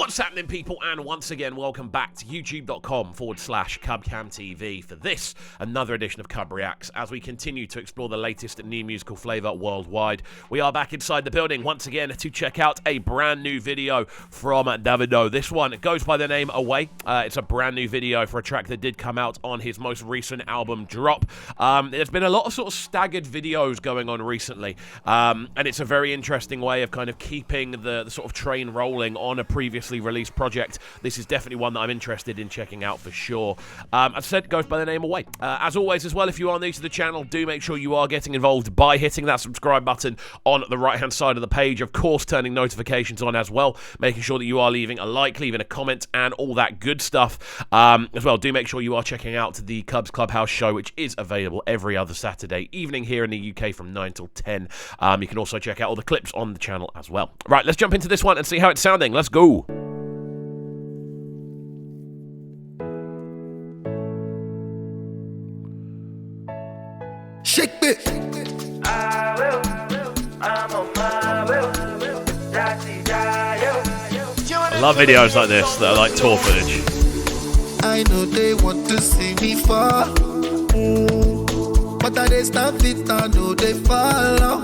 What's happening, people? And once again, welcome back to youtube.com/CubCamTV for this, another edition of Cub Reacts, as we continue to explore the latest new musical flavour worldwide. We are back inside the building once again to check out a brand new video from Davido. This one goes by the name Away. It's a brand new video for a track that did come out on his most recent album Drop. There's been a lot of sort of staggered videos going on recently, and it's a very interesting way of kind of keeping the sort of train rolling on a previously released project. This is definitely one that I'm interested in checking out for sure. As I said, it goes by the name Away. As always as well, if you are new to the channel, do make sure you are getting involved by hitting that subscribe button on the right hand side of the page. Of course, turning notifications on as well, making sure that you are leaving a like, leaving a comment, and all that good stuff. As well, do make sure you are checking out the Cubs Clubhouse show, which is available every other Saturday evening here in the UK from 9 till 10. You can also check out all the clips on the channel as well. Right, let's jump into this one and see how it's sounding. Let's go. Shake it. I will. I'm on my will. I love videos like this that are like tour footage. I know they want to see me fall, but I they stand fit, I know they follow.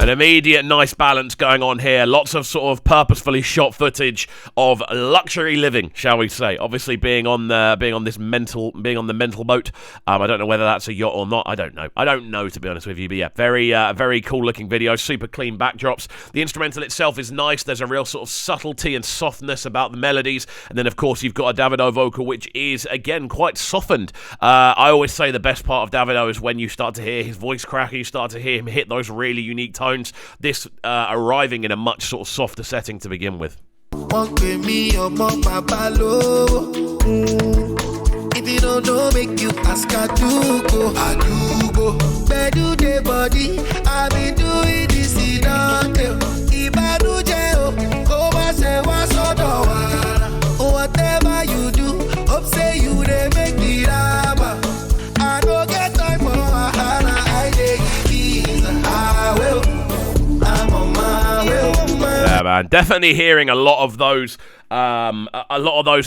An immediate nice balance going on here. Lots of sort of purposefully shot footage of luxury living, shall we say? Obviously, being on the mental boat. I don't know whether that's a yacht or not. I don't know. I don't know, to be honest with you. But yeah, very cool looking video. Super clean backdrops. The instrumental itself is nice. There's a real sort of subtlety and softness about the melodies. And then, of course, you've got a Davido vocal, which is again quite softened. I always say the best part of Davido is when you start to hear his voice crack and you start to hear him hit those really unique tones. This arriving in a much sort of softer setting to begin with. If you don't know, make you ask, I do go. Bedu the body, I be doing this in Ibadu jail, Koba se wasodowa. Whatever you do, hope say you they make the rama. I don't get time for Hana, I take it. I will. Yeah, man, definitely hearing a lot of those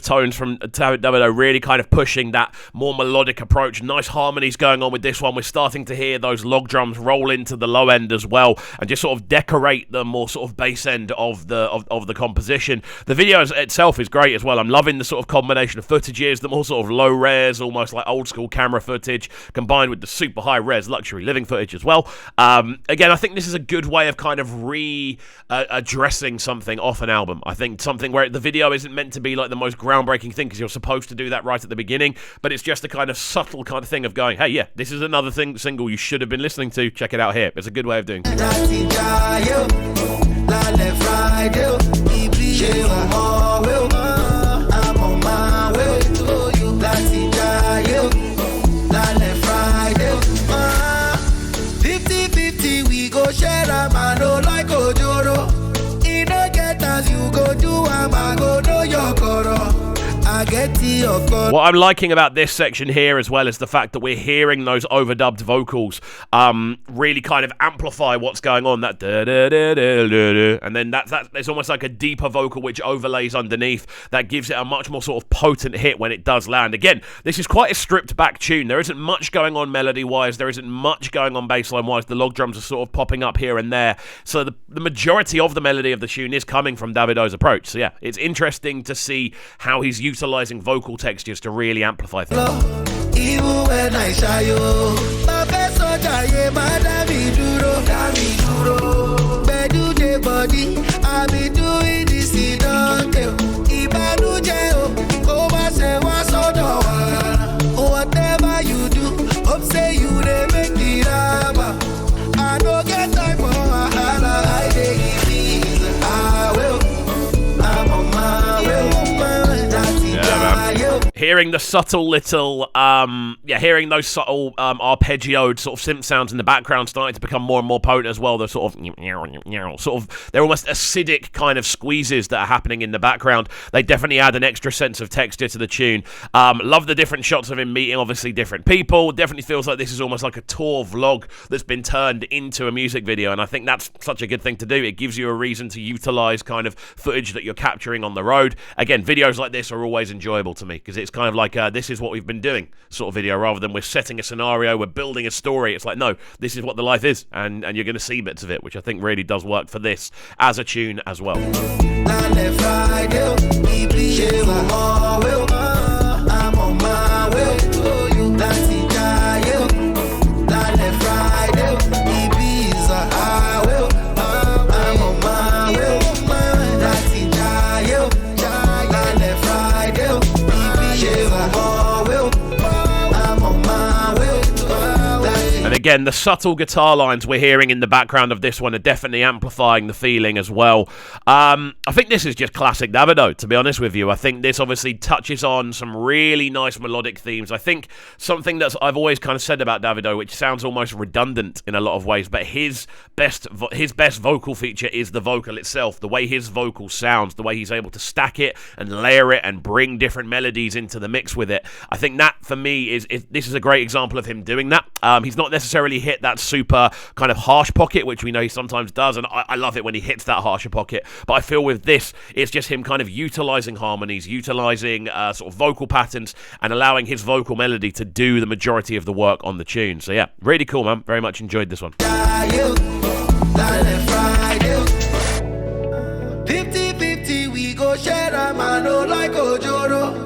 tones from Davido, really kind of pushing that more melodic approach. Nice harmonies going on with this one. We're starting to hear those log drums roll into the low end as well, and just sort of decorate the more sort of bass end of the composition. The video itself is great as well. I'm loving the sort of combination of footages, the more sort of low res, almost like old school camera footage, combined with the super high res luxury living footage as well. Again, I think this is a good way of kind of addressing something off an album. I think something where the video isn't meant to be like the most groundbreaking thing, because you're supposed to do that right at the beginning, but it's just a kind of subtle kind of thing of going, hey, yeah, this is another single you should have been listening to. Check it out here. It's a good way of doing it. What I'm liking about this section here as well is the fact that we're hearing those overdubbed vocals really kind of amplify what's going on. That da da da da da, and then it's almost like a deeper vocal which overlays underneath. That gives it a much more sort of potent hit when it does land. Again, this is quite a stripped back tune. There isn't much going on melody wise. There isn't much going on bassline wise. The log drums are sort of popping up here and there. So the majority of the melody of the tune is coming from Davido's approach. So yeah, it's interesting to see how he's utilizing vocal textures to really amplify things. Even when I shy you, my best soldier, my Davido. Bedu the body, I be doing this in Ibadu jail, Koba se wasodowa. Whatever you do, hope say you they make the rama. I don't get time for Hana, I take it. I will. I'm on my will. Hearing the subtle little, hearing those subtle arpeggioed sort of synth sounds in the background starting to become more and more potent as well. The sort of, they're almost acidic kind of squeezes that are happening in the background. They definitely add an extra sense of texture to the tune. Love the different shots of him meeting, obviously, different people. Definitely feels like this is almost like a tour vlog that's been turned into a music video, and I think that's such a good thing to do. It gives you a reason to utilize kind of footage that you're capturing on the road. Again, videos like this are always enjoyable to me because it's kind of like this is what we've been doing sort of video, rather than we're setting a scenario, we're building a story. It's like, no, this is what the life is, and you're going to see bits of it, which I think really does work for this as a tune as well. I'm on my way to you. Again, the subtle guitar lines we're hearing in the background of this one are definitely amplifying the feeling as well. I think this is just classic Davido, to be honest with you. I think this obviously touches on some really nice melodic themes. I think something that I've always kind of said about Davido, which sounds almost redundant in a lot of ways, but his best vocal feature is the vocal itself, the way his vocal sounds, the way he's able to stack it and layer it and bring different melodies into the mix with it. I think that, for me, this is a great example of him doing that. He's not necessarily hit that super kind of harsh pocket, which we know he sometimes does, and I love it when he hits that harsher pocket, but I feel with this, it's just him kind of utilizing harmonies, utilizing sort of vocal patterns, and allowing his vocal melody to do the majority of the work on the tune. So yeah, really cool, man. Very much enjoyed this one. 50-50, we go share a man, no like Ojoro.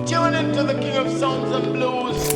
Tune into the king of sounds and blues.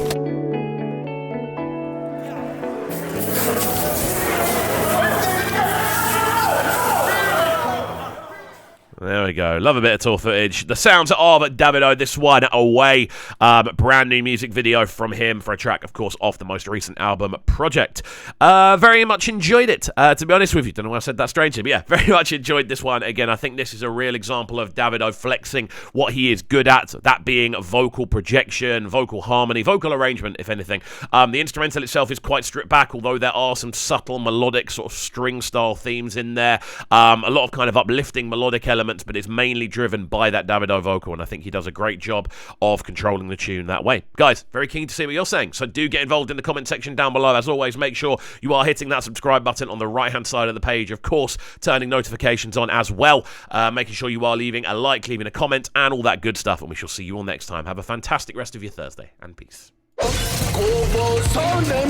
There we go. Love a bit of tour footage. The sounds of Davido, this one away. Brand new music video from him for a track, of course, off the most recent album, Project. Very much enjoyed it, to be honest with you. Don't know why I said that strangely, but yeah, very much enjoyed this one. Again, I think this is a real example of Davido flexing what he is good at, that being vocal projection, vocal harmony, vocal arrangement, if anything. The instrumental itself is quite stripped back, although there are some subtle melodic sort of string-style themes in there. A lot of kind of uplifting melodic elements, but it's mainly driven by that Davido vocal, and I think he does a great job of controlling the tune that way. Guys, very keen to see what you're saying, so do get involved in the comment section down below. As always, make sure you are hitting that subscribe button on the right-hand side of the page. Of course, turning notifications on as well, making sure you are leaving a like, leaving a comment, and all that good stuff, and we shall see you all next time. Have a fantastic rest of your Thursday, and peace.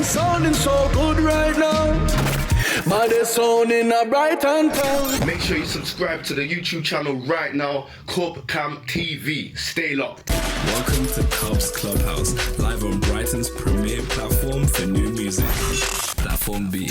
Sounding so good right now. But they're sounding a bright and town. Make sure you subscribe to the YouTube channel right now, CUBREACTS TV. Stay locked. Welcome to Cubs Clubhouse, live on Brighton's premier platform for new music. Platform B.